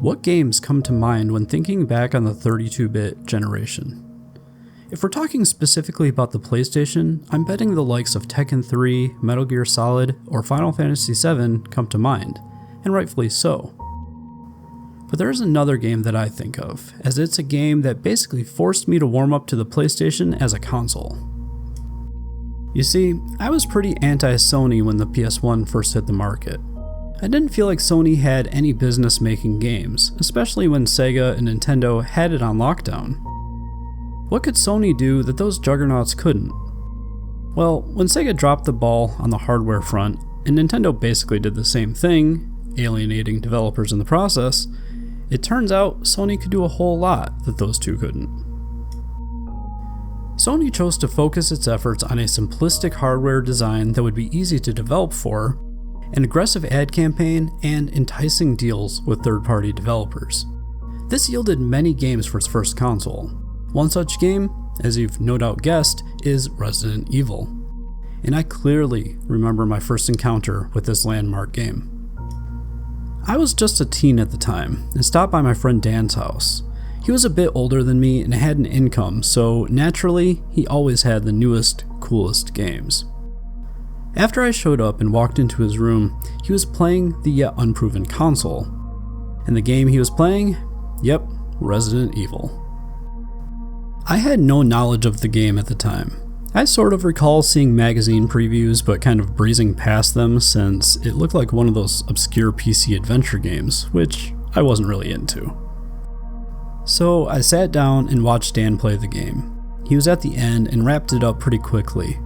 What games come to mind when thinking back on the 32-bit generation? If we're talking specifically about the PlayStation, I'm betting the likes of Tekken 3, Metal Gear Solid, or Final Fantasy VII come to mind, and rightfully so. But there's another game that I think of, as it's a game that basically forced me to warm up to the PlayStation as a console. You see, I was pretty anti-Sony when the PS1 first hit the market. I didn't feel like Sony had any business making games, especially when Sega and Nintendo had it on lockdown. What could Sony do that those juggernauts couldn't? Well, when Sega dropped the ball on the hardware front, and Nintendo basically did the same thing, alienating developers in the process, it turns out Sony could do a whole lot that those two couldn't. Sony chose to focus its efforts on a simplistic hardware design that would be easy to develop for, an aggressive ad campaign, and enticing deals with third-party developers. This yielded many games for its first console. One such game, as you've no doubt guessed, is Resident Evil. And I clearly remember my first encounter with this landmark game. I was just a teen at the time and stopped by my friend Dan's house. He was a bit older than me and had an income, so naturally, he always had the newest, coolest games. After I showed up and walked into his room, he was playing the yet unproven console. And the game he was playing? Yep, Resident Evil. I had no knowledge of the game at the time. I sort of recall seeing magazine previews but kind of breezing past them since it looked like one of those obscure PC adventure games, which I wasn't really into. So I sat down and watched Dan play the game. He was at the end and wrapped it up pretty quickly.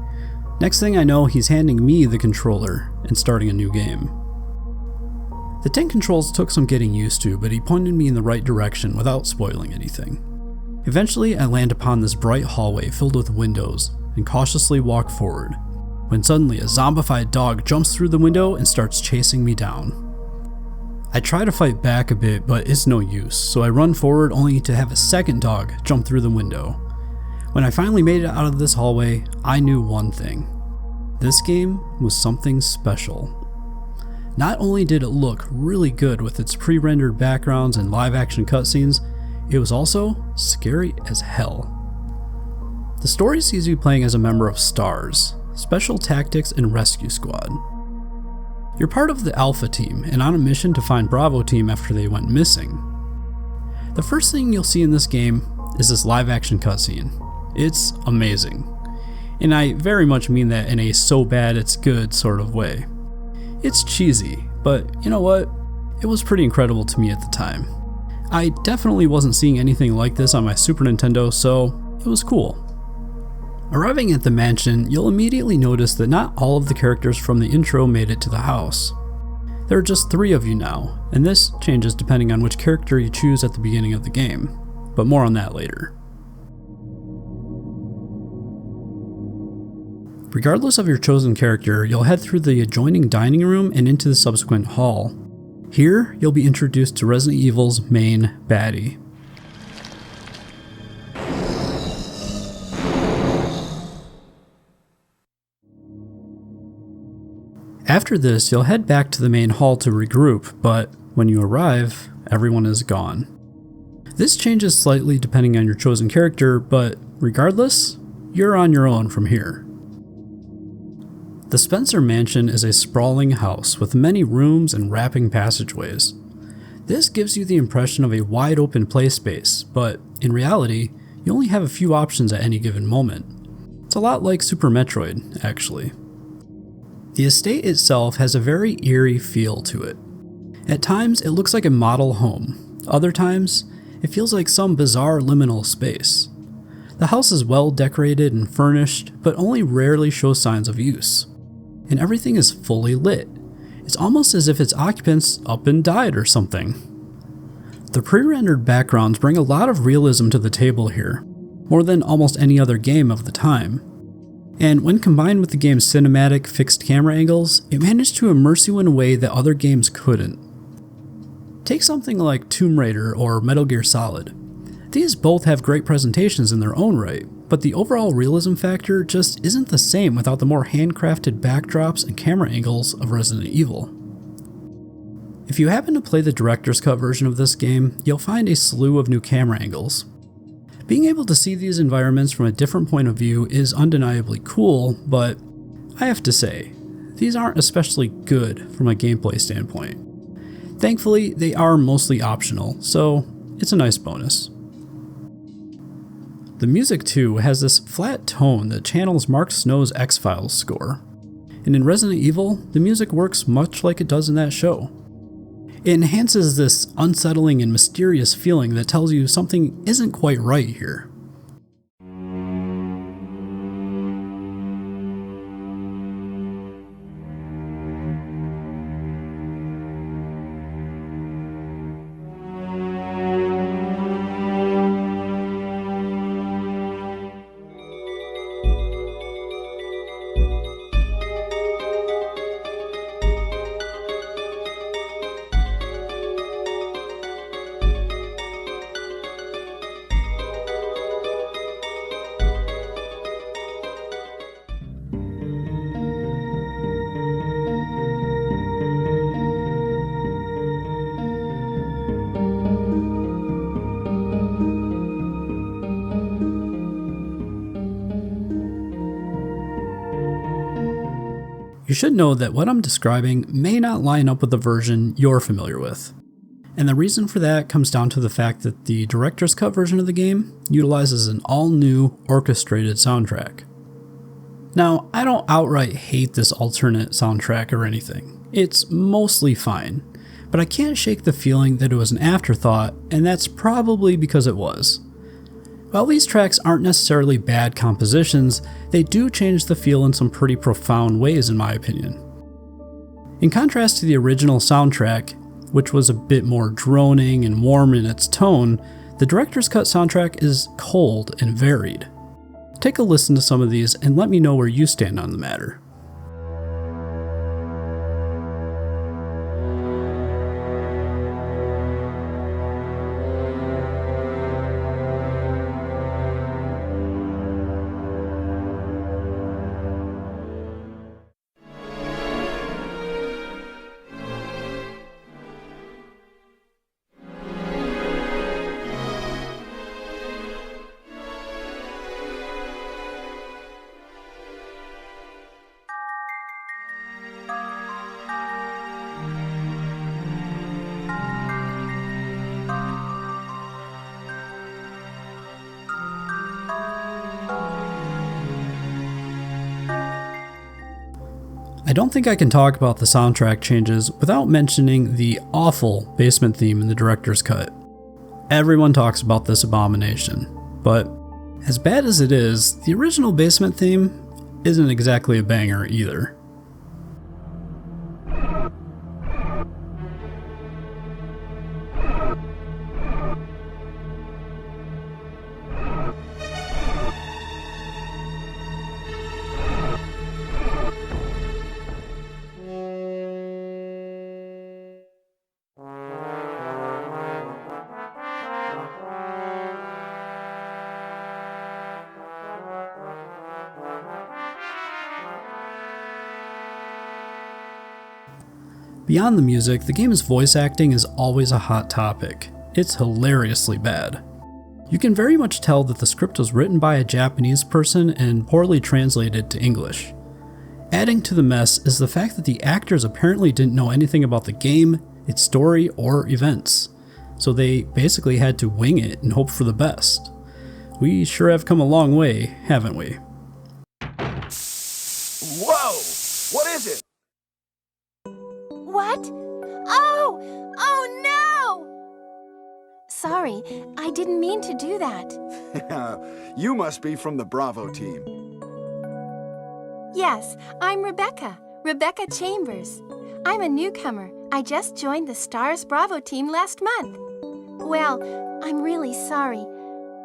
Next thing I know, he's handing me the controller and starting a new game. The tank controls took some getting used to, but he pointed me in the right direction without spoiling anything. Eventually, I land upon this bright hallway filled with windows and cautiously walk forward, when suddenly a zombified dog jumps through the window and starts chasing me down. I try to fight back a bit, but it's no use, so I run forward only to have a second dog jump through the window. When I finally made it out of this hallway, I knew one thing. This game was something special. Not only did it look really good with its pre-rendered backgrounds and live-action cutscenes, it was also scary as hell. The story sees you playing as a member of STARS, Special Tactics and Rescue Squad. You're part of the Alpha team and on a mission to find Bravo team after they went missing. The first thing you'll see in this game is this live-action cutscene. It's amazing. And I very much mean that in a so bad it's good sort of way. It's cheesy, but you know what? It was pretty incredible to me at the time. I definitely wasn't seeing anything like this on my Super Nintendo, so it was cool. Arriving at the mansion, you'll immediately notice that not all of the characters from the intro made it to the house. There are just 3 of you now, and this changes depending on which character you choose at the beginning of the game, but more on that later. Regardless of your chosen character, you'll head through the adjoining dining room and into the subsequent hall. Here, you'll be introduced to Resident Evil's main baddie. After this, you'll head back to the main hall to regroup, but when you arrive, everyone is gone. This changes slightly depending on your chosen character, but regardless, you're on your own from here. The Spencer Mansion is a sprawling house with many rooms and wrapping passageways. This gives you the impression of a wide open play space, but in reality, you only have a few options at any given moment. It's a lot like Super Metroid, actually. The estate itself has a very eerie feel to it. At times, it looks like a model home. Other times, it feels like some bizarre liminal space. The house is well decorated and furnished, but only rarely shows signs of use. And everything is fully lit. It's almost as if its occupants up and died or something. The pre-rendered backgrounds bring a lot of realism to the table here, more than almost any other game of the time. And when combined with the game's cinematic fixed camera angles, it managed to immerse you in a way that other games couldn't. Take something like Tomb Raider or Metal Gear Solid. These both have great presentations in their own right, but the overall realism factor just isn't the same without the more handcrafted backdrops and camera angles of Resident Evil. If you happen to play the director's cut version of this game, you'll find a slew of new camera angles. Being able to see these environments from a different point of view is undeniably cool, but I have to say, these aren't especially good from a gameplay standpoint. Thankfully, they are mostly optional, so it's a nice bonus. The music too has this flat tone that channels Mark Snow's X-Files score. And in Resident Evil, the music works much like it does in that show. It enhances this unsettling and mysterious feeling that tells you something isn't quite right here. You should know that what I'm describing may not line up with the version you're familiar with. And the reason for that comes down to the fact that the director's cut version of the game utilizes an all-new orchestrated soundtrack. Now, I don't outright hate this alternate soundtrack or anything. It's mostly fine, but I can't shake the feeling that it was an afterthought, and that's probably because it was. While these tracks aren't necessarily bad compositions, they do change the feel in some pretty profound ways in my opinion. In contrast to the original soundtrack, which was a bit more droning and warm in its tone, the director's cut soundtrack is cold and varied. Take a listen to some of these and let me know where you stand on the matter. I don't think I can talk about the soundtrack changes without mentioning the awful basement theme in the director's cut. Everyone talks about this abomination, but as bad as it is, the original basement theme isn't exactly a banger either. Beyond the music, the game's voice acting is always a hot topic. It's hilariously bad. You can very much tell that the script was written by a Japanese person and poorly translated to English. Adding to the mess is the fact that the actors apparently didn't know anything about the game, its story, or events. So they basically had to wing it and hope for the best. We sure have come a long way, haven't we? Whoa! What is it? What? Oh no! Sorry, I didn't mean to do that. You must be from the Bravo team. Yes, I'm Rebecca Chambers. I'm a newcomer. I just joined the Stars Bravo team last month. Well, I'm really sorry.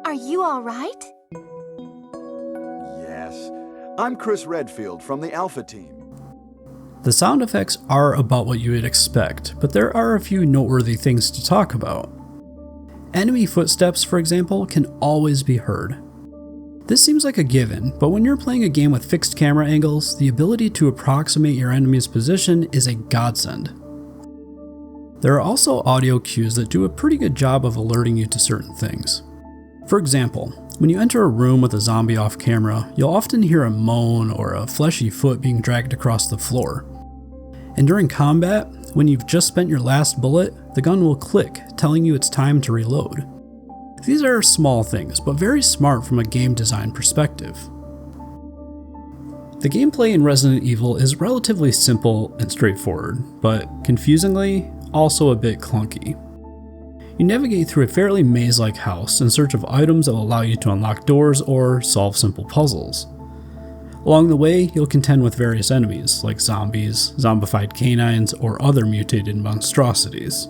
Are you all right? Yes. I'm Chris Redfield from the Alpha team. The sound effects are about what you would expect, but there are a few noteworthy things to talk about. Enemy footsteps, for example, can always be heard. This seems like a given, but when you're playing a game with fixed camera angles, the ability to approximate your enemy's position is a godsend. There are also audio cues that do a pretty good job of alerting you to certain things. For example, when you enter a room with a zombie off camera, you'll often hear a moan or a fleshy foot being dragged across the floor. And during combat, when you've just spent your last bullet, the gun will click, telling you it's time to reload. These are small things, but very smart from a game design perspective. The gameplay in Resident Evil is relatively simple and straightforward, but confusingly, also a bit clunky. You navigate through a fairly maze-like house in search of items that will allow you to unlock doors or solve simple puzzles. Along the way, you'll contend with various enemies, like zombies, zombified canines, or other mutated monstrosities.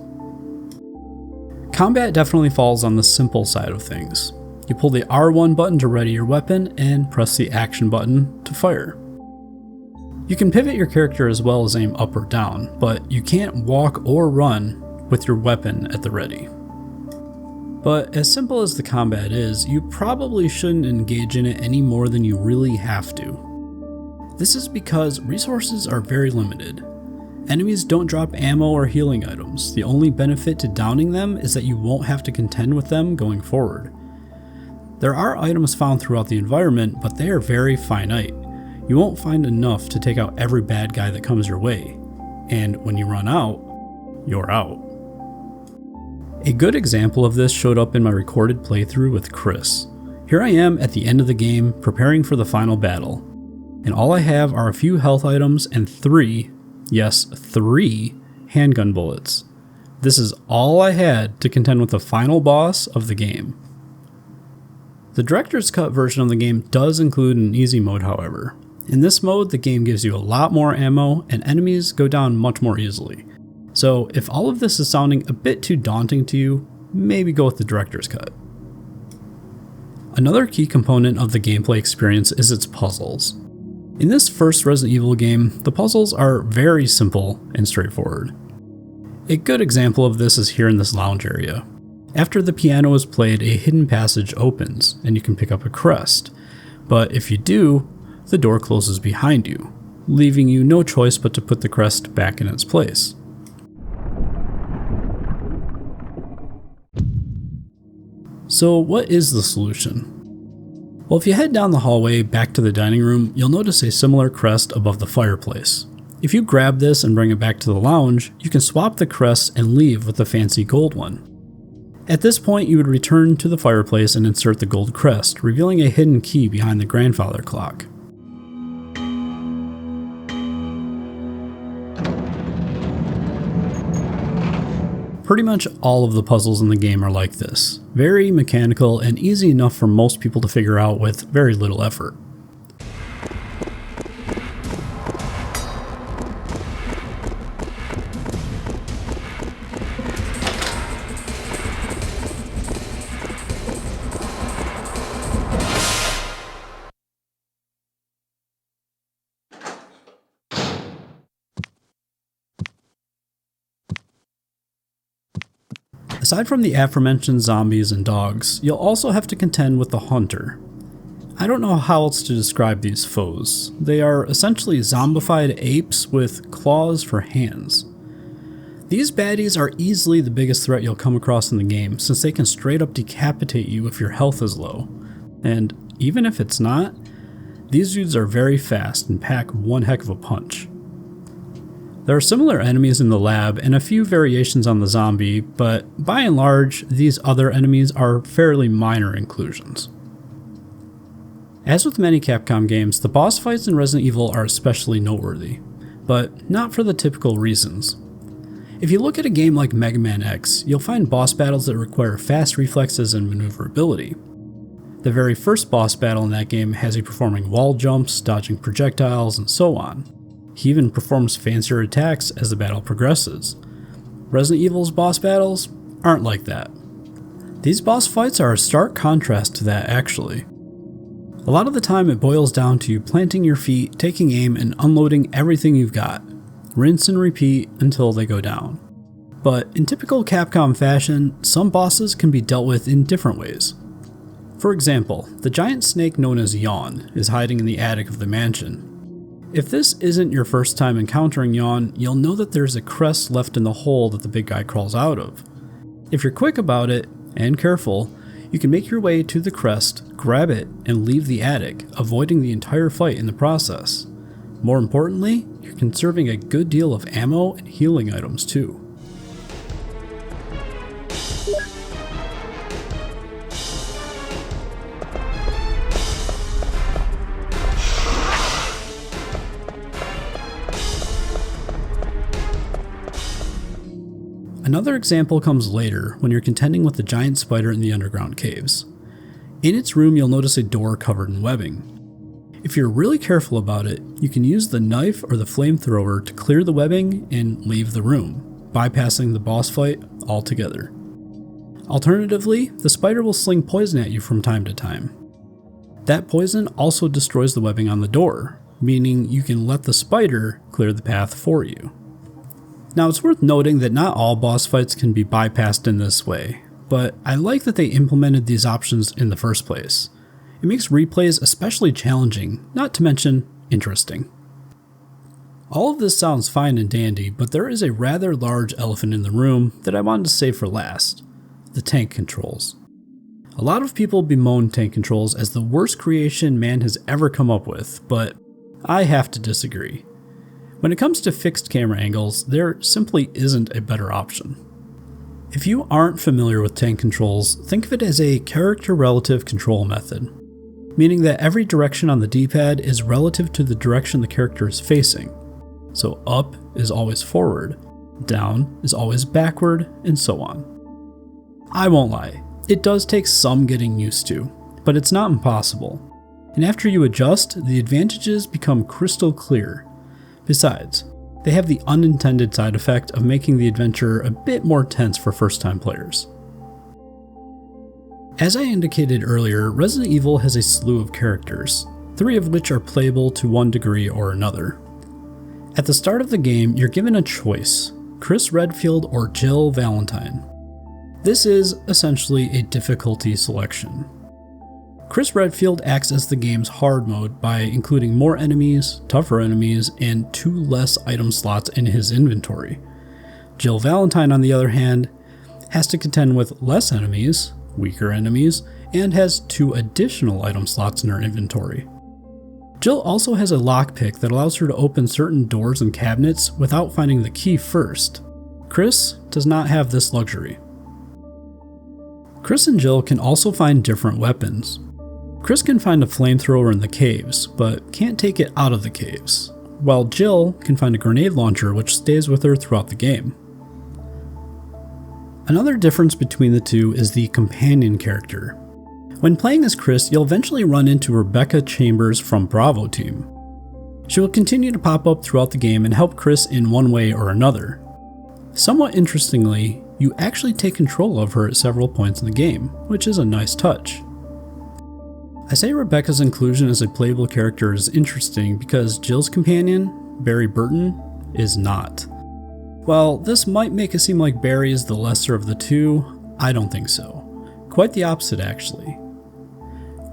Combat definitely falls on the simple side of things. You pull the R1 button to ready your weapon and press the action button to fire. You can pivot your character as well as aim up or down, but you can't walk or run with your weapon at the ready. But as simple as the combat is, you probably shouldn't engage in it any more than you really have to. This is because resources are very limited. Enemies don't drop ammo or healing items. The only benefit to downing them is that you won't have to contend with them going forward. There are items found throughout the environment, but they are very finite. You won't find enough to take out every bad guy that comes your way. And when you run out, you're out. A good example of this showed up in my recorded playthrough with Chris. Here I am at the end of the game, preparing for the final battle, and all I have are a few health items and three handgun bullets. This is all I had to contend with the final boss of the game. The director's cut version of the game does include an easy mode, however. In this mode, the game gives you a lot more ammo and enemies go down much more easily. So if all of this is sounding a bit too daunting to you, maybe go with the director's cut. Another key component of the gameplay experience is its puzzles. In this first Resident Evil game, the puzzles are very simple and straightforward. A good example of this is here in this lounge area. After the piano is played, a hidden passage opens and you can pick up a crest. But if you do, the door closes behind you, leaving you no choice but to put the crest back in its place. So what is the solution? Well, if you head down the hallway back to the dining room, you'll notice a similar crest above the fireplace. If you grab this and bring it back to the lounge, you can swap the crest and leave with the fancy gold one. At this point, you would return to the fireplace and insert the gold crest, revealing a hidden key behind the grandfather clock. Pretty much all of the puzzles in the game are like this. Very mechanical and easy enough for most people to figure out with very little effort. Aside from the aforementioned zombies and dogs, you'll also have to contend with the hunter. I don't know how else to describe these foes. They are essentially zombified apes with claws for hands. These baddies are easily the biggest threat you'll come across in the game, since they can straight up decapitate you if your health is low. And even if it's not, these dudes are very fast and pack one heck of a punch. There are similar enemies in the lab and a few variations on the zombie, but by and large, these other enemies are fairly minor inclusions. As with many Capcom games, the boss fights in Resident Evil are especially noteworthy, but not for the typical reasons. If you look at a game like Mega Man X, you'll find boss battles that require fast reflexes and maneuverability. The very first boss battle in that game has you performing wall jumps, dodging projectiles, and so on. He even performs fancier attacks as the battle progresses. Resident Evil's boss battles aren't like that. These boss fights are a stark contrast to that, actually. A lot of the time it boils down to you planting your feet, taking aim, and unloading everything you've got. Rinse and repeat until they go down. But in typical Capcom fashion, some bosses can be dealt with in different ways. For example, the giant snake known as Yawn is hiding in the attic of the mansion. If this isn't your first time encountering Yawn, you'll know that there's a crest left in the hole that the big guy crawls out of. If you're quick about it, and careful, you can make your way to the crest, grab it, and leave the attic, avoiding the entire fight in the process. More importantly, you're conserving a good deal of ammo and healing items too. Another example comes later when you're contending with the giant spider in the underground caves. In its room, you'll notice a door covered in webbing. If you're really careful about it, you can use the knife or the flamethrower to clear the webbing and leave the room, bypassing the boss fight altogether. Alternatively, the spider will sling poison at you from time to time. That poison also destroys the webbing on the door, meaning you can let the spider clear the path for you. Now, it's worth noting that not all boss fights can be bypassed in this way, but I like that they implemented these options in the first place. It makes replays especially challenging, not to mention interesting. All of this sounds fine and dandy, but there is a rather large elephant in the room that I wanted to save for last: the tank controls. A lot of people bemoan tank controls as the worst creation man has ever come up with, but I have to disagree. When it comes to fixed camera angles, there simply isn't a better option. If you aren't familiar with tank controls, think of it as a character relative control method, meaning that every direction on the D-pad is relative to the direction the character is facing. So up is always forward, down is always backward, and so on. I won't lie, it does take some getting used to, but it's not impossible. And after you adjust, the advantages become crystal clear. Besides, they have the unintended side effect of making the adventure a bit more tense for first-time players. As I indicated earlier, Resident Evil has a slew of characters, 3 of which are playable to one degree or another. At the start of the game, you're given a choice: Chris Redfield or Jill Valentine. This is essentially a difficulty selection. Chris Redfield acts as the game's hard mode by including more enemies, tougher enemies, and 2 less item slots in his inventory. Jill Valentine, on the other hand, has to contend with less enemies, weaker enemies, and has 2 additional item slots in her inventory. Jill also has a lockpick that allows her to open certain doors and cabinets without finding the key first. Chris does not have this luxury. Chris and Jill can also find different weapons. Chris can find a flamethrower in the caves, but can't take it out of the caves, while Jill can find a grenade launcher which stays with her throughout the game. Another difference between the two is the companion character. When playing as Chris, you'll eventually run into Rebecca Chambers from Bravo Team. She will continue to pop up throughout the game and help Chris in one way or another. Somewhat interestingly, you actually take control of her at several points in the game, which is a nice touch. I say Rebecca's inclusion as a playable character is interesting because Jill's companion, Barry Burton, is not. While this might make it seem like Barry is the lesser of the two, I don't think so. Quite the opposite, actually.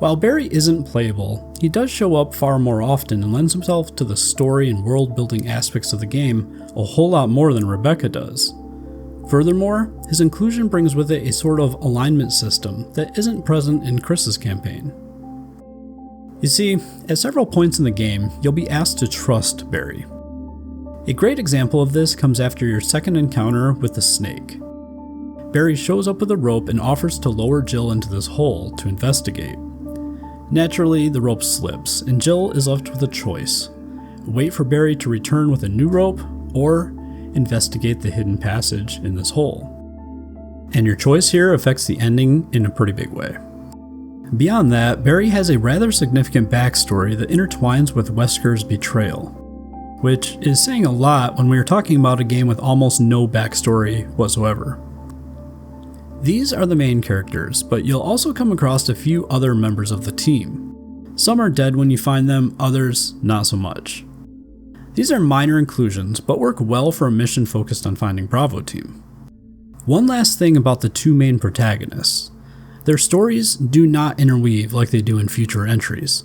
While Barry isn't playable, he does show up far more often and lends himself to the story and world-building aspects of the game a whole lot more than Rebecca does. Furthermore, his inclusion brings with it a sort of alignment system that isn't present in Chris's campaign. You see, at several points in the game, you'll be asked to trust Barry. A great example of this comes after your second encounter with the snake. Barry shows up with a rope and offers to lower Jill into this hole to investigate. Naturally, the rope slips, and Jill is left with a choice: wait for Barry to return with a new rope, or investigate the hidden passage in this hole. And your choice here affects the ending in a pretty big way. Beyond that, Barry has a rather significant backstory that intertwines with Wesker's betrayal, which is saying a lot when we are talking about a game with almost no backstory whatsoever. These are the main characters, but you'll also come across a few other members of the team. Some are dead when you find them, others not so much. These are minor inclusions, but work well for a mission focused on finding Bravo Team. One last thing about the 2 main protagonists: their stories do not interweave like they do in future entries.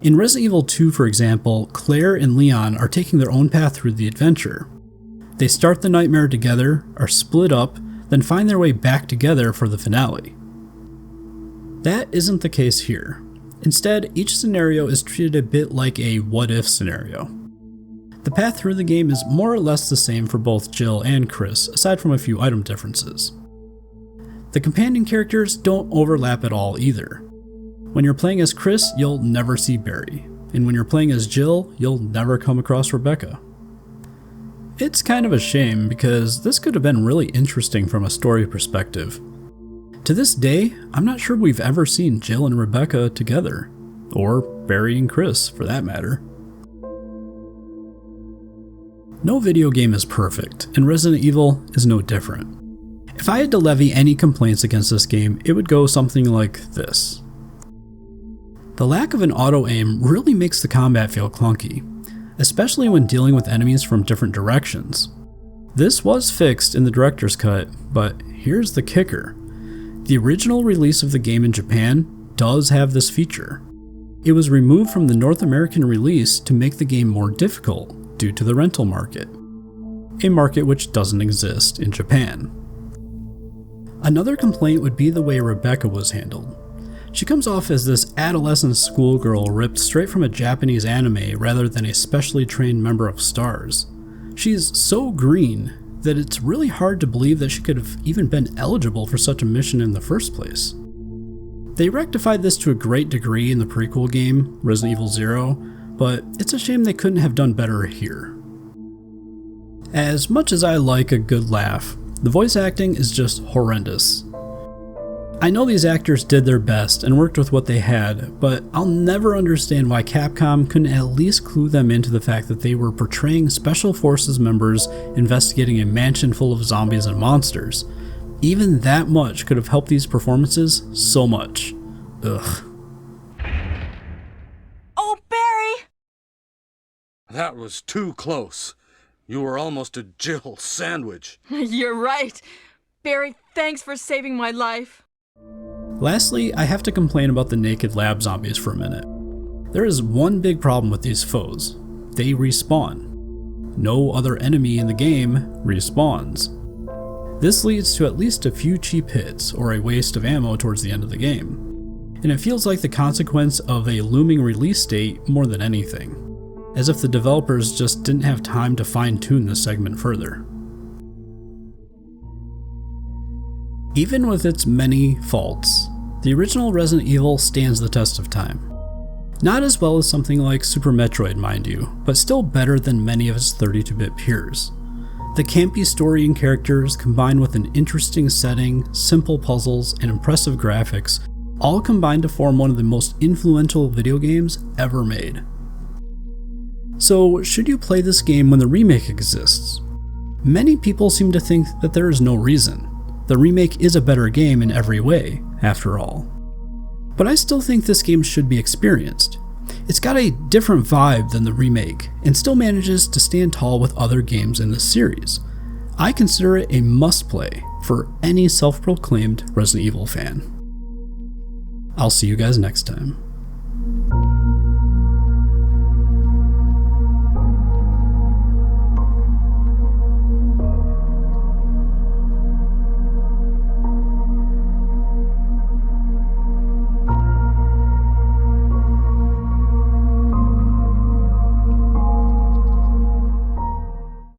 In Resident Evil 2, for example, Claire and Leon are taking their own path through the adventure. They start the nightmare together, are split up, then find their way back together for the finale. That isn't the case here. Instead, each scenario is treated a bit like a what-if scenario. The path through the game is more or less the same for both Jill and Chris, aside from a few item differences. The companion characters don't overlap at all either. When you're playing as Chris, you'll never see Barry, and when you're playing as Jill, you'll never come across Rebecca. It's kind of a shame because this could have been really interesting from a story perspective. To this day, I'm not sure we've ever seen Jill and Rebecca together, or Barry and Chris for that matter. No video game is perfect, and Resident Evil is no different. If I had to levy any complaints against this game, it would go something like this. The lack of an auto-aim really makes the combat feel clunky, especially when dealing with enemies from different directions. This was fixed in the director's cut, but here's the kicker. The original release of the game in Japan does have this feature. It was removed from the North American release to make the game more difficult due to the rental market, a market which doesn't exist in Japan. Another complaint would be the way Rebecca was handled. She comes off as this adolescent schoolgirl ripped straight from a Japanese anime rather than a specially trained member of STARS. She's so green that it's really hard to believe that she could have even been eligible for such a mission in the first place. They rectified this to a great degree in the prequel game, Resident Evil 0, but it's a shame they couldn't have done better here. As much as I like a good laugh, the voice acting is just horrendous. I know these actors did their best and worked with what they had, but I'll never understand why Capcom couldn't at least clue them into the fact that they were portraying Special Forces members investigating a mansion full of zombies and monsters. Even that much could have helped these performances so much. Ugh. Oh, Barry! That was too close. You were almost a Jill sandwich. You're right. Barry, thanks for saving my life. Lastly, I have to complain about the naked lab zombies for a minute. There is one big problem with these foes. They respawn. No other enemy in the game respawns. This leads to at least a few cheap hits or a waste of ammo towards the end of the game. And it feels like the consequence of a looming release date more than anything, as if the developers just didn't have time to fine-tune this segment further. Even with its many faults, the original Resident Evil stands the test of time. Not as well as something like Super Metroid, mind you, but still better than many of its 32-bit peers. The campy story and characters, combined with an interesting setting, simple puzzles, and impressive graphics, all combine to form one of the most influential video games ever made. So, should you play this game when the remake exists? Many people seem to think that there is no reason. The remake is a better game in every way, after all. But I still think this game should be experienced. It's got a different vibe than the remake, and still manages to stand tall with other games in this series. I consider it a must-play for any self-proclaimed Resident Evil fan. I'll see you guys next time.